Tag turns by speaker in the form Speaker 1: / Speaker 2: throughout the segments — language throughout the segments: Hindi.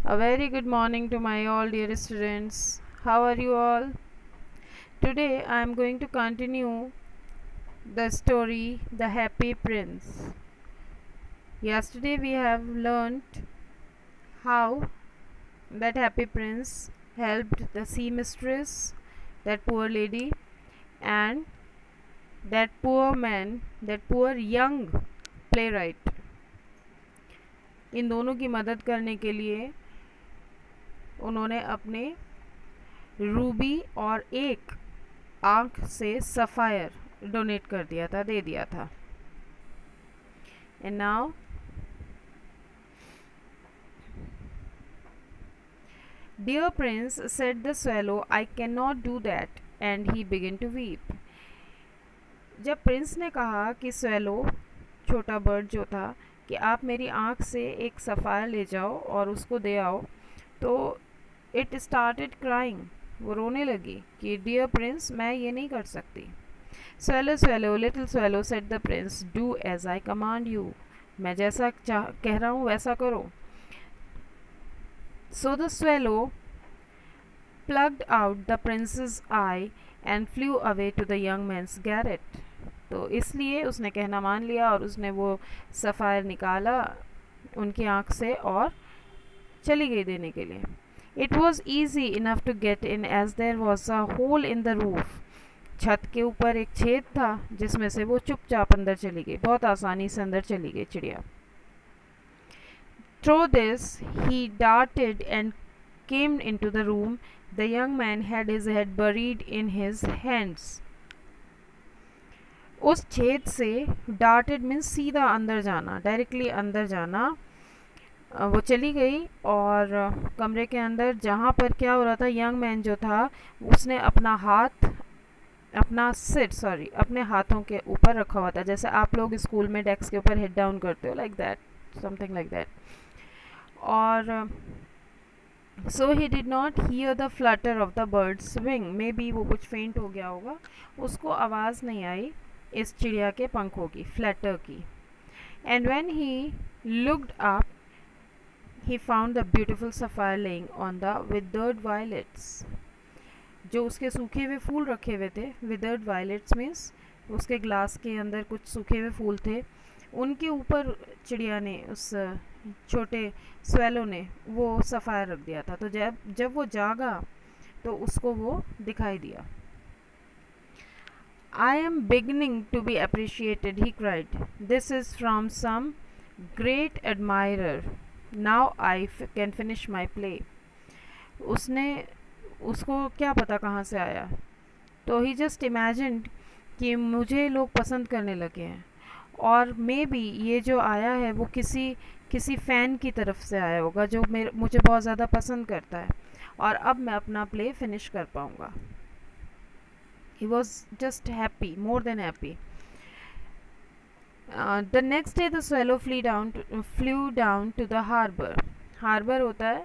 Speaker 1: A very good morning to my all dear students. How are you all? Today I am going to continue the story The Happy Prince. Yesterday we have learnt how that happy prince helped the sea mistress, that poor lady, and that poor man, that poor young playwright. इन दोनों की मदद करने के लिए उन्होंने अपने रूबी और एक आँख से सफ़ायर डोनेट कर दिया था, दे दिया था. And now dear prince said the swallow, I can not do that, and he begin to weep. जब प्रिंस ने कहा कि स्वेलो, छोटा बर्ड जो था, कि आप मेरी आँख से एक सफ़ायर ले जाओ और उसको दे आओ, तो इट स्टार्टेड क्राइंग. वो रोने लगी कि डियर प्रिंस, मैं ये नहीं कर सकती. Swallow swallow little swallow said the prince, do as I command you. मैं जैसा कह रहा हूँ वैसा करो. So the swallow plucked out the prince's eye and flew away to the young man's garret. तो इसलिए उसने कहना मान लिया और उसने वो सफ़ायर निकाला उनकी आँख से और चली गई देने के लिए. It was easy enough to get in as there was a hole in the roof. छत के ऊपर एक छेद था जिसमें से वो चुपचाप अंदर चली गई. बहुत आसानी से अंदर चली गई चिड़िया. Through this he darted and came into the room. The young man had his head buried in his hands. उस छेद से darted means सीधा अंदर जाना, डायरेक्टली अंदर जाना. वो चली गई और कमरे के अंदर जहाँ पर क्या हो रहा था, यंग मैन जो था उसने अपने हाथों के ऊपर रखा हुआ था, जैसे आप लोग स्कूल में डेस्क के ऊपर हेड डाउन करते हो, like that, something like that. और so he did not hear the flutter of the bird's wing. Maybe वो कुछ फेंट हो गया होगा, उसको आवाज़ नहीं आई इस चिड़िया के पंखों की, फ्लैटर की. And when he looked up he found the beautiful sapphire laying on the withered violets. जो उसके सूखे हुए फूल रखे हुए थे, withered violets means उसके ग्लास के अंदर कुछ सूखे हुए फूल थे, उनके ऊपर चिड़िया ने, उस छोटे स्वेलो ने वो सफ़ायर रख दिया था. तो जब वो जागा तो उसको वो दिखाई दिया. I am beginning to be appreciated, he cried. This is from some great admirer. Now I can finish my play. उसको क्या पता कहाँ से आया, तो ही जस्ट इमेजिन्ड कि मुझे लोग पसंद करने लगे हैं, और मे बी ये जो आया है वो किसी फ़ैन की तरफ से आया होगा जो मुझे बहुत ज़्यादा पसंद करता है, और अब मैं अपना प्ले फिनिश कर पाऊँगा. He was just happy, more than happy. The next day the swallow flew down to the harbor. Harbour होता है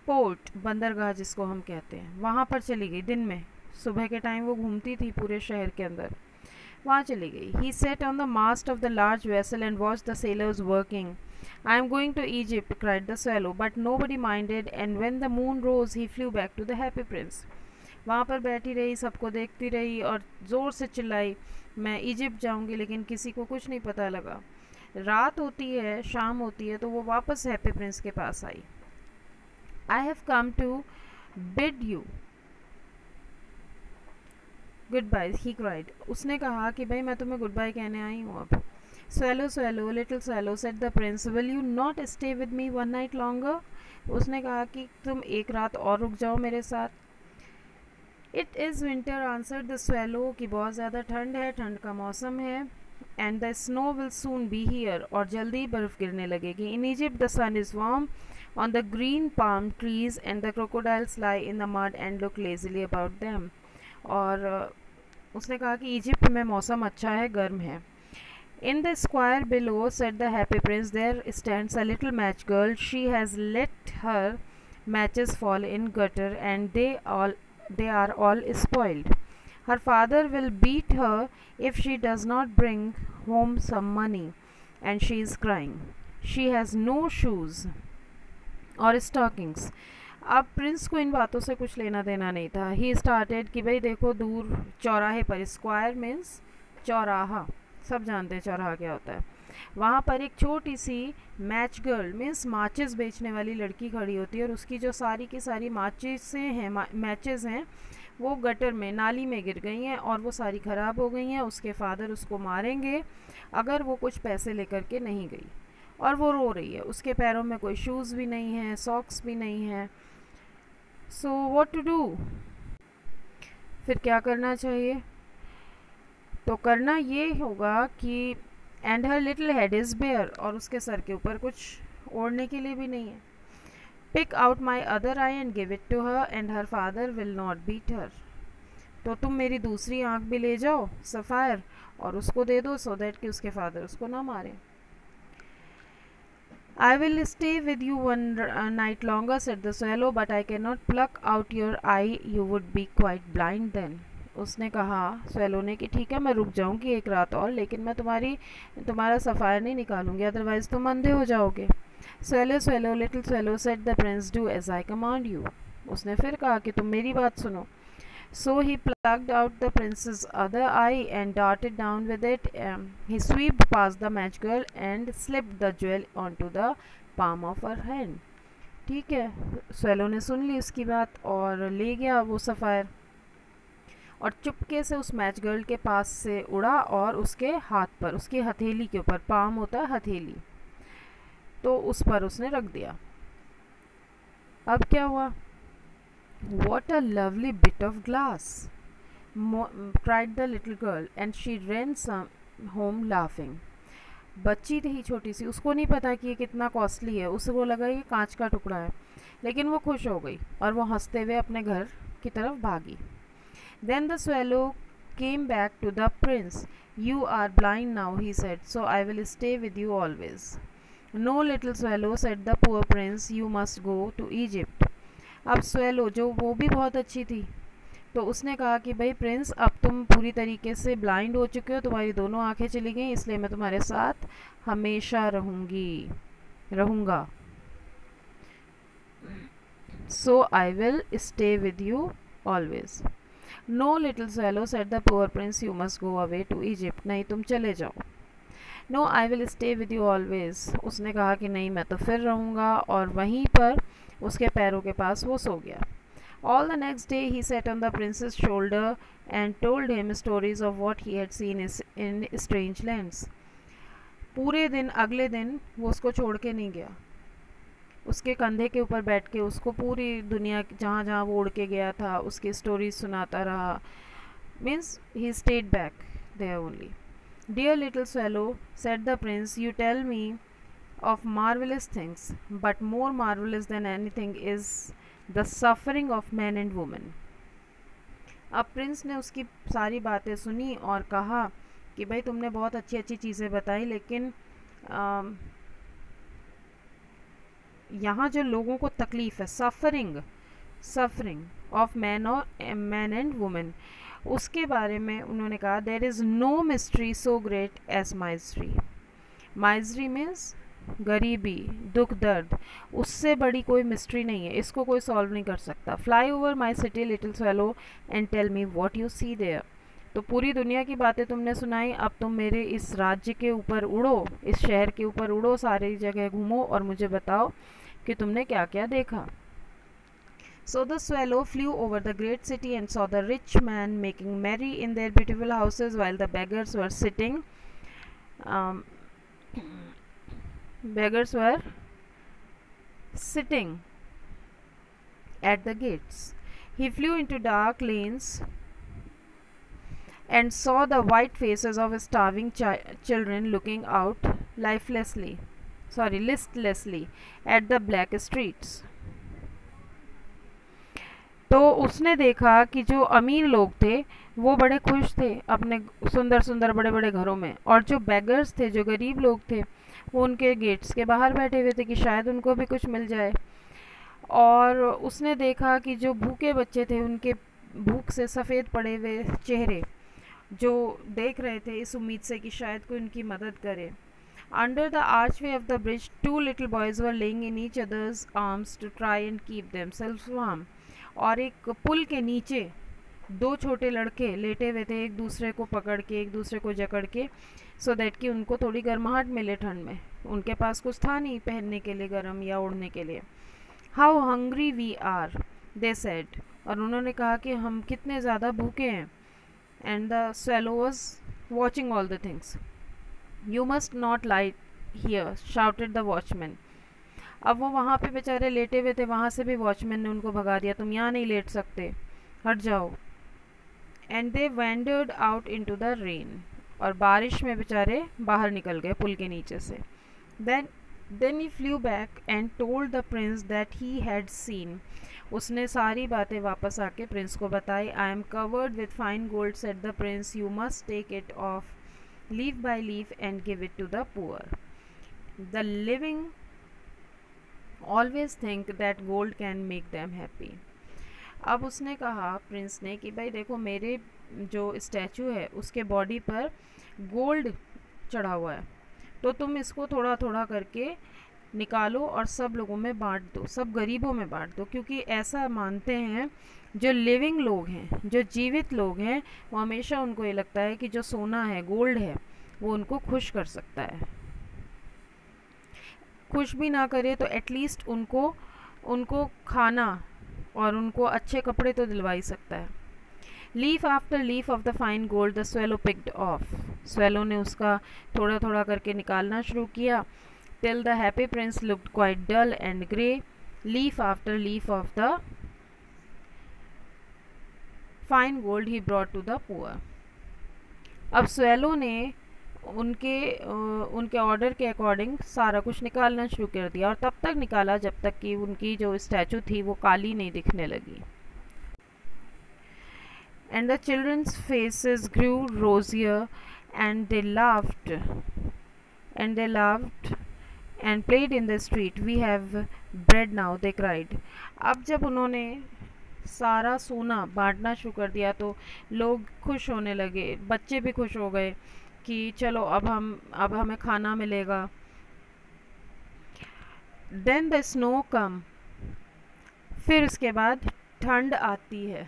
Speaker 1: पोर्ट, बंदरगाह जिसको हम कहते हैं. वहाँ पर चली गई. दिन में सुबह के टाइम वो घूमती थी पूरे शहर के अंदर, वहाँ चली गई. He sat on the mast of the large vessel and watched the sailors working. I am going to Egypt, cried the swallow, but nobody minded, and when the moon rose he flew back to the happy prince. वहाँ पर बैठी रही, सबको देखती रही और ज़ोर से चिल्लाई, मैं इजिप्ट जाऊँगी, लेकिन किसी को कुछ नहीं पता लगा. रात होती है, शाम होती है, तो वो वापस हैप्पी प्रिंस के पास आई. I have come to bid you goodbye, he cried. उसने कहा कि भाई मैं तुम्हें गुड बाय कहने आई हूँ अब. Swallow swallow little swallow said the Prince, will you not stay with me one night longer. उसने कहा कि तुम एक रात और रुक जाओ मेरे साथ. It is winter, answered the swallow, कि बहुत ज़्यादा ठंड है, ठंड का मौसम है. And the snow will soon be here, और जल्दी बर्फ़ गिरने लगेगी. In Egypt the sun is warm on the green palm trees and the crocodiles lie in the mud and look lazily about them. और उसने कहा कि इजिप्ट में मौसम अच्छा है, गर्म है. In the square below, said the happy prince, there stands a little match girl. She has let her matches fall in gutter and they are all spoiled. Her father will beat her if she does not bring home some money, and she is crying. She has no shoes. और स्टॉकिंग्स। अब प्रिंस को इन बातों से कुछ लेना देना नहीं था। ही स्टार्टेड कि भाई देखो, दूर चौराहे पर, स्क्वायर मीन्स चौराहा, सब जानते हैं चौराहा क्या होता है, वहाँ पर एक छोटी सी मैच गर्ल मीन्स माचिस बेचने वाली लड़की खड़ी होती है, और उसकी जो सारी की सारी माचिसें हैं, मैचेस हैं, वो गटर में, नाली में गिर गई हैं और वो सारी ख़राब हो गई हैं। उसके फादर उसको मारेंगे अगर वो कुछ पैसे लेकर के नहीं गई, और वो रो रही है। उसके पैरों में कोई शूज़ भी नहीं है, सॉक्स भी नहीं है। सो व्हाट टू डू, फिर क्या करना चाहिए? तो करना ये होगा कि and her little head is bare, और उसके सर के ऊपर कुछ ओढ़ने के लिए भी नहीं है। Pick out my other eye and give it to her and her father will not beat her. तो तुम मेरी दूसरी आँख भी ले जाओ सफ़ायर, और उसको दे दो, सो दैट कि उसके फादर उसको ना मारे। I will stay with you one night longer, said the swallow, but I cannot pluck out your eye. You would be quite blind then. उसने कहा, swallow ने, कि ठीक है मैं रुक जाऊंगी एक रात और, लेकिन मैं तुम्हारा सफ़ायर नहीं निकालूंगी, अदरवाइज तुम अंधे हो जाओगे। swallow swallow little swallow, said the prince, do as I command you. उसने फिर कहा कि तुम मेरी बात सुनो। So he plucked out the prince's other eye and darted down with it. He swept past the match girl and slipped the jewel onto the palm of her hand. ठीक है, swallow ने सुन ली उसकी बात और ले गया वो सफ़ायर, और चुपके से उस मैच गर्ल के पास से उड़ा और उसके हाथ पर, उसकी हथेली के ऊपर, पाम होता है हथेली, तो उस पर उसने रख दिया। अब क्या हुआ? What a lovely bit of glass, cried the little girl, and she ran home laughing. बच्ची थी छोटी सी, उसको नहीं पता कि ये कितना कॉस्टली है, उसको लगा ये कांच का टुकड़ा है, लेकिन वो खुश हो गई और वो हंसते हुए अपने घर की तरफ भागी। Then the swallow came back to the prince. You are blind now, he said, so I will stay with you always. No, little swallow, said the poor prince, you must go to Egypt. अब swallow, जो वो भी बहुत अच्छी थी, तो उसने कहा कि भाई प्रिंस, अब तुम पूरी तरीके से ब्लाइंड हो चुके हो, तुम्हारी दोनों आंखें चली गई, इसलिए मैं तुम्हारे साथ हमेशा रहूँगा। So I will stay with you always. No, little swallow, said the poor prince, you must go away to Egypt. नहीं, तुम चले जाओ। No, I will stay with you always. उसने कहा कि नहीं, मैं तो फिर रहूँगा, और वहीं पर उसके पैरों के पास वो सो गया। All the next day he sat on the prince's shoulder and told him stories of what he had seen in strange lands. पूरे दिन, अगले दिन वो उसको छोड़ के नहीं गया, उसके कंधे के ऊपर बैठ के उसको पूरी दुनिया जहाँ जहाँ वो उड़ के गया था उसकी स्टोरीज सुनाता रहा। Means he stayed back there only. Dear little swallow, said the prince, you tell me of marvelous things, but more marvelous than anything is the suffering of men and women. अब प्रिंस ने उसकी सारी बातें सुनी और कहा कि भाई तुमने बहुत अच्छी अच्छी चीज़ें बताई, लेकिन यहाँ जो लोगों को तकलीफ़ है, suffering of man and women, उसके बारे में उन्होंने कहा, there is no mystery so great as misery. Misery means गरीबी, दुख दर्द, उससे बड़ी कोई मिस्ट्री नहीं है, इसको कोई सॉल्व नहीं कर सकता। Fly over my city little swallow and tell me what you see there. तो पूरी दुनिया की बातें तुमने सुनाई, अब तुम मेरे इस राज्य के ऊपर उड़ो, इस शहर के ऊपर उड़ो, सारी जगह घूमो और मुझे बताओ कि तुमने क्या क्या देखा। So the swallow flew over the great city and saw the rich men making merry in their beautiful houses while the beggars were sitting at the gates. He flew into dark lanes and saw the white faces of starving children looking out listlessly at the black streets. तो उसने देखा कि जो अमीर लोग थे वो बड़े खुश थे अपने सुंदर सुंदर बड़े बड़े घरों में, और जो बेगर्स थे, जो गरीब लोग थे, वो उनके गेट्स के बाहर बैठे हुए थे कि शायद उनको भी कुछ मिल जाए। और उसने देखा कि जो भूखे बच्चे थे, उनके भूख से सफ़ेद पड़े हुए चेहरे, जो देख रहे थे इस उम्मीद से कि शायद कोई उनकी मदद करे। Under the archway of the bridge, two little boys were laying in each other's arms to try and keep themselves warm. और एक पुल के नीचे दो छोटे लड़के लेटे हुए थे, एक दूसरे को पकड़ के, एक दूसरे को जकड़ के, सो दैट कि उनको थोड़ी गर्माहट मिले ठंड में. उनके पास कुछ था नहीं पहनने के लिए गर्म या ओढ़ने के लिए. How hungry we are, they said. और उन्होंने कहा कि हम कितने ज़्यादा भूखे हैं. And the swallow was watching all the things. You must not lie here, shouted the watchman. अब वो वहाँ पे बेचारे लेटे हुए थे, वहाँ से भी वॉचमैन ने उनको भगा दिया, तुम यहाँ नहीं लेट सकते, हट जाओ. And they wandered out into the rain. और बारिश में बेचारे बाहर निकल गए पुल के नीचे से. Then he flew back and told the prince that he had seen. उसने सारी बातें वापस आके प्रिंस को बताई. I am covered with fine gold, said the prince. You must take it off leaf by leaf and give it to the poor. The living always think that gold can make them happy. अब उसने कहा प्रिंस ने कि भाई देखो, मेरे जो स्टैचू है उसके बॉडी पर गोल्ड चढ़ा हुआ है, तो तुम इसको थोड़ा थोड़ा करके निकालो और सब लोगों में बांट दो, सब गरीबों में बांट दो. क्योंकि ऐसा मानते हैं जो लिविंग लोग हैं, जो जीवित लोग हैं, वो हमेशा उनको ये लगता है कि जो सोना है, गोल्ड है, वो उनको खुश कर सकता है. खुश भी ना करे तो एटलीस्ट उनको खाना और उनको अच्छे कपड़े तो दिलवा ही सकता है. Leaf after leaf of the fine gold the swallow picked off. Swallow ने उसका थोड़ा थोड़ा करके निकालना शुरू किया. Till the happy prince looked quite dull and grey. Leaf after leaf of the fine gold he brought to the poor. अब स्वेलो ने उनके ऑर्डर के अकॉर्डिंग सारा कुछ निकालना शुरू कर दिया. और तब तक निकाला जब तक कि उनकी जो स्टैचू थी वो काली नहीं दिखने लगी. And the children's faces grew rosier, and they laughed and played in the street. We have bread now, they cried. अब जब उन्होंने सारा सोना बांटना शुरू कर दिया तो लोग खुश होने लगे, बच्चे भी खुश हो गए कि चलो अब हमें खाना मिलेगा. Then the snow come. फिर उसके बाद ठंड आती है.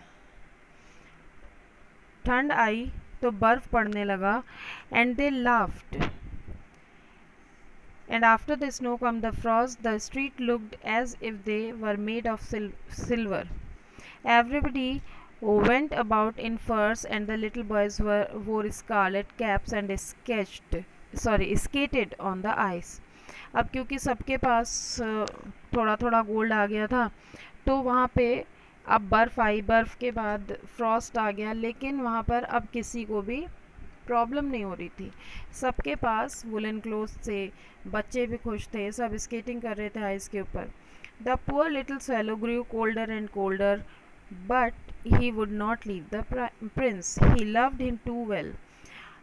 Speaker 1: ठंड आई तो बर्फ पड़ने लगा. And they laughed. And after the snow come the frost. The street looked as if they were made of silver. Everybody went about in furs, and the little boys wore scarlet caps and skated on the ice. अब क्योंकि सबके पास थोड़ा थोड़ा गोल्ड आ गया था तो वहाँ पे अब बर्फ़ आई, बर्फ़ के बाद फ्रॉस्ट आ गया, लेकिन वहाँ पर अब किसी को भी प्रॉब्लम नहीं हो रही थी. सबके पास वुलन क्लोथ्स थे, बच्चे भी खुश थे, सब स्केटिंग कर रहे थे आइस के ऊपर. The poor little swallow grew colder and colder, but he would not leave the prince. He loved him too well.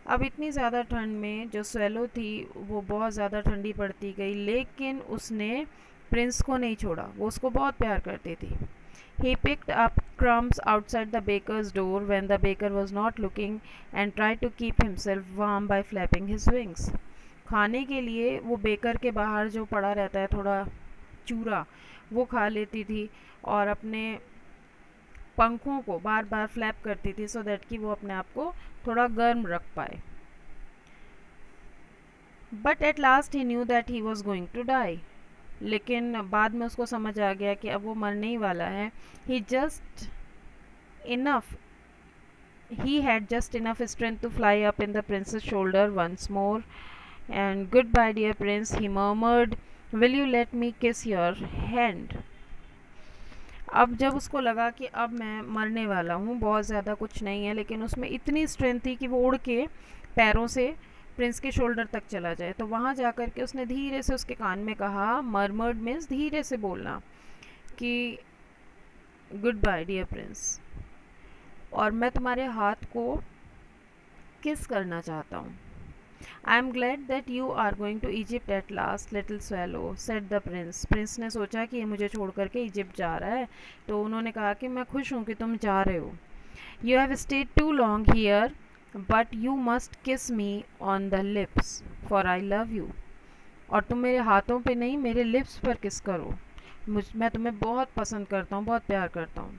Speaker 1: अब इतनी ज़्यादा ठंड में जो स्वेलो थी वो बहुत ज़्यादा ठंडी पड़ती गई, लेकिन उसने प्रिंस को नहीं छोड़ा, वो उसको बहुत प्यार करती थी. He picked up crumbs outside the baker's door when the baker was not looking and tried to keep himself warm by flapping his wings. खाने के लिए वो बेकर के बाहर जो पड़ा रहता है थोड़ा चूरा, वो खा लेती थी और अपने पंखों को बार बार फ्लैप करती थी सो दैट कि वो अपने आप को थोड़ा गर्म रख पाए. But at last he knew that he was going to die. लेकिन बाद में उसको समझ आ गया कि अब वो मरने ही वाला है. He had just enough strength to fly up in the prince's shoulder once more. And goodbye dear prince, he murmured, will you let me kiss your hand? अब जब उसको लगा कि अब मैं मरने वाला हूँ, बहुत ज़्यादा कुछ नहीं है, लेकिन उसमें इतनी स्ट्रेंथ थी कि वो उड़ के पैरों से प्रिंस के शोल्डर तक चला जाए, तो वहाँ जा कर के उसने धीरे से उसके कान में कहा, मर्मर्ड मीन्स धीरे से बोलना, कि गुड बाय डियर प्रिंस, और मैं तुम्हारे हाथ को किस करना चाहता हूँ. I am glad that you are going to Egypt at last little swallow, said the prince. Prince ने सोचा कि ये मुझे छोड़ करके इजिप्ट जा रहा है, तो उन्होंने कहा कि मैं खुश हूँ कि तुम जा रहे हो. You have stayed too long here, but you must kiss me on the lips, for I love you. और तुम मेरे हाथों पे नहीं, मेरे लिप्स पर किस करो। मैं तुम्हें बहुत पसंद करता हूँ, बहुत प्यार करता हूँ।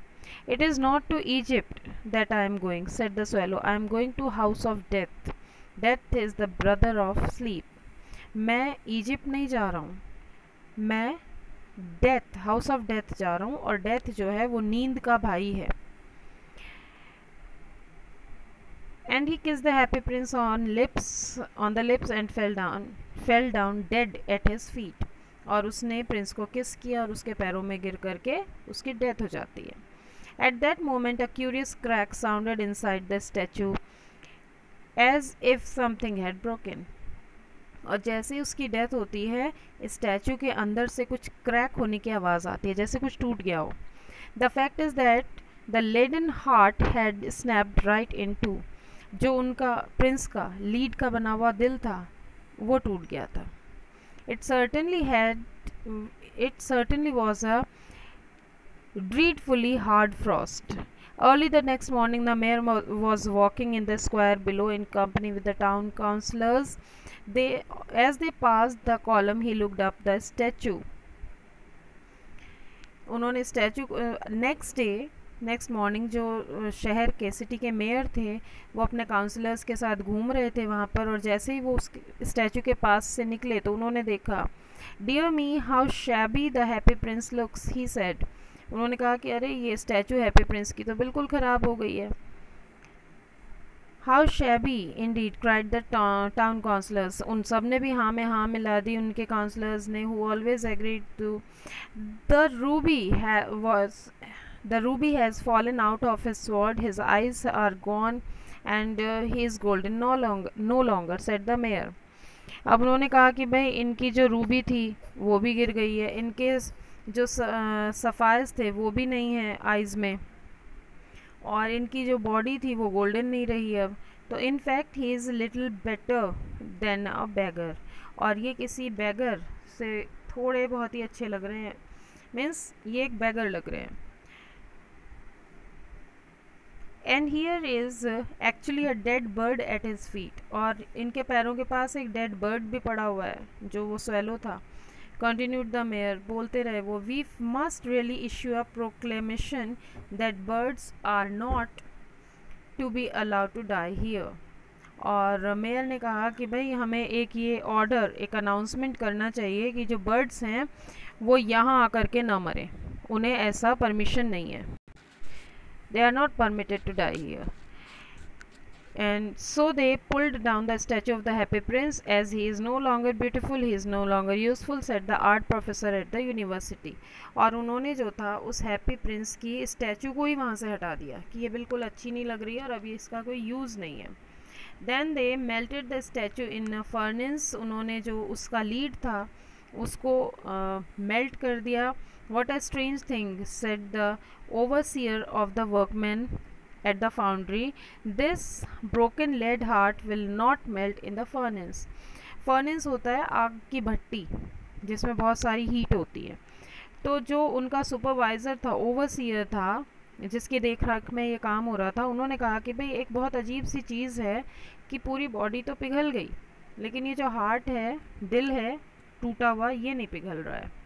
Speaker 1: It is not to Egypt that I am going, said the swallow, I am going to house of death, death is the brother of sleep. मैं इजिप्ट नहीं जा रहा हूँ, मैं डेथ, हाउस ऑफ डेथ जा रहा हूँ, और डेथ जो है वो नींद का भाई है। And he kissed the happy prince on the lips and fell down dead at his feet. और उसने प्रिंस को किस किया और उसके पैरों में गिर करके उसकी डेथ हो जाती है। At that moment a curious crack sounded inside the statue as if something had broken. और जैसे ही उसकी डेथ होती है, स्टैचू के अंदर से कुछ क्रैक होने की आवाज़ आती है, जैसे कुछ टूट गया हो। The fact is that the leaden heart had snapped right in two. जो उनका प्रिंस का लीड का बना हुआ दिल था वो टूट गया था। It certainly was a dreadfully hard frost. Early the next morning the mayor was walking in the square below in company with the town councillors. As they passed the column he looked up the statue. उन्होंने स्टैचू नेक्स्ट मॉर्निंग जो शहर के सिटी के मेयर थे वो अपने काउंसलर्स के साथ घूम रहे थे वहाँ पर, और जैसे ही वो उस स्टैचू के पास से निकले तो उन्होंने देखा, dear me how shabby the happy prince looks, he said. उन्होंने कहा कि अरे ये स्टैचू हैप्पी प्रिंस की तो बिल्कुल ख़राब हो गई है। How shabby indeed cried the town councillors, उन सब ने भी हाँ में हाँ मिला दी उनके काउंसलर्स ने, who always agreed to. The ruby has fallen out of his sword, his eyes are gone and he is golden no longer, said the mayor. अब उन्होंने कहा कि भाई इनकी जो रूबी थी वो भी गिर गई है, इनके जो सफ़ाइज थे वो भी नहीं है आइज़ में, और इनकी जो बॉडी थी वो गोल्डन नहीं रही अब। तो in fact he is little better than a beggar, और ये किसी बेगर से थोड़े बहुत ही अच्छे लग रहे हैं, मीन्स ये एक बेगर लग रहे हैं। And here is actually a dead bird at his feet, और इनके पैरों के पास एक डेड बर्ड भी पड़ा हुआ है जो वो स्वेलो था। कंटिन्यूड द मेयर, बोलते रहे वो, we must really issue a proclamation that birds are not to be allowed to die here. और मेयर ने कहा कि भाई हमें एक ये ऑर्डर, एक अनाउंसमेंट करना चाहिए कि जो बर्ड्स हैं वो यहाँ आकर के ना मरें, उन्हें ऐसा परमिशन नहीं है। They are not permitted to die here. And so they pulled down the statue of the happy prince. As he is no longer beautiful, he is no longer useful, said the art professor at the university. और उन्होंने जो था उस हैप्पी प्रिंस की स्टैचू को ही वहाँ से हटा दिया कि ये बिल्कुल अच्छी नहीं लग रही है और अभी इसका कोई यूज़ नहीं है। Then they melted the statue in a furnace. उन्होंने जो उसका लीड था उसको मेल्ट कर दिया। What a strange thing, said the overseer of the workmen at the foundry. This broken lead heart will not melt in the furnace. Furnace होता है आग की भट्टी जिसमें बहुत सारी हीट होती है। तो जो उनका सुपरवाइज़र था, ओवरसीयर था, जिसकी देख रेख में ये काम हो रहा था, उन्होंने कहा कि भाई एक बहुत अजीब सी चीज़ है कि पूरी बॉडी तो पिघल गई लेकिन ये जो हार्ट है, दिल है टूटा हुआ, ये नहीं पिघल रहा है।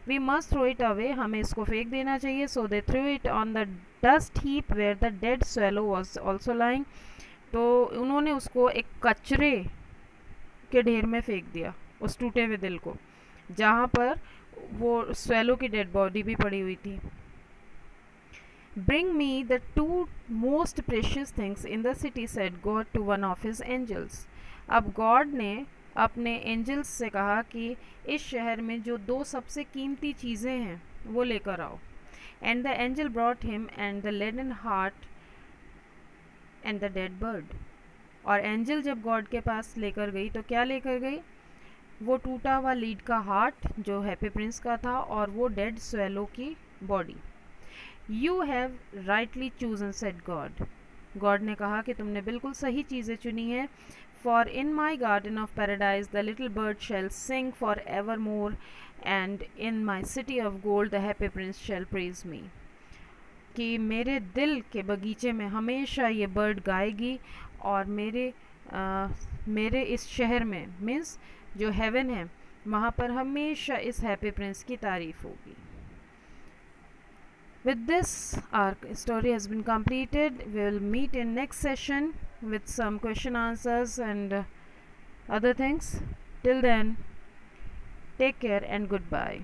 Speaker 1: We must throw it away, हमें इसको फेंक देना चाहिए। So they threw it on the dust heap where the dead swallow was also lying. तो उन्होंने उसको एक कचरे के ढेर में फेंक दिया, उस टूटे हुए दिल को, जहाँ पर वो स्वेलो की डेड बॉडी भी पड़ी हुई थी। Bring me the two most precious things in the city, said God to one of his angels. अब गॉड ने अपने एंजल्स से कहा कि इस शहर में जो दो सबसे कीमती चीज़ें हैं वो लेकर आओ। And the angel brought him and the leaden heart and the dead bird. और एंजल जब गॉड के पास लेकर गई तो क्या लेकर गई? वो टूटा हुआ लीड का हार्ट जो हैप्पी प्रिंस का था और वो डेड स्वेलो की body. You have rightly chosen, said God. God ने कहा कि तुमने बिल्कुल सही चीज़ें चुनी है। For in my garden of paradise the little bird shall sing for evermore, and in my city of gold the happy prince shall praise me. कि मेरे दिल के बगीचे में हमेशा ये बर्ड गाएगी और मेरे इस शहर में, मीन्स जो हेवन है वहाँ पर हमेशा इस हैप्पी प्रिंस की तारीफ होगी. With this, our story has been completed. We will meet in next session with some question answers and other things. Till then, take care and goodbye.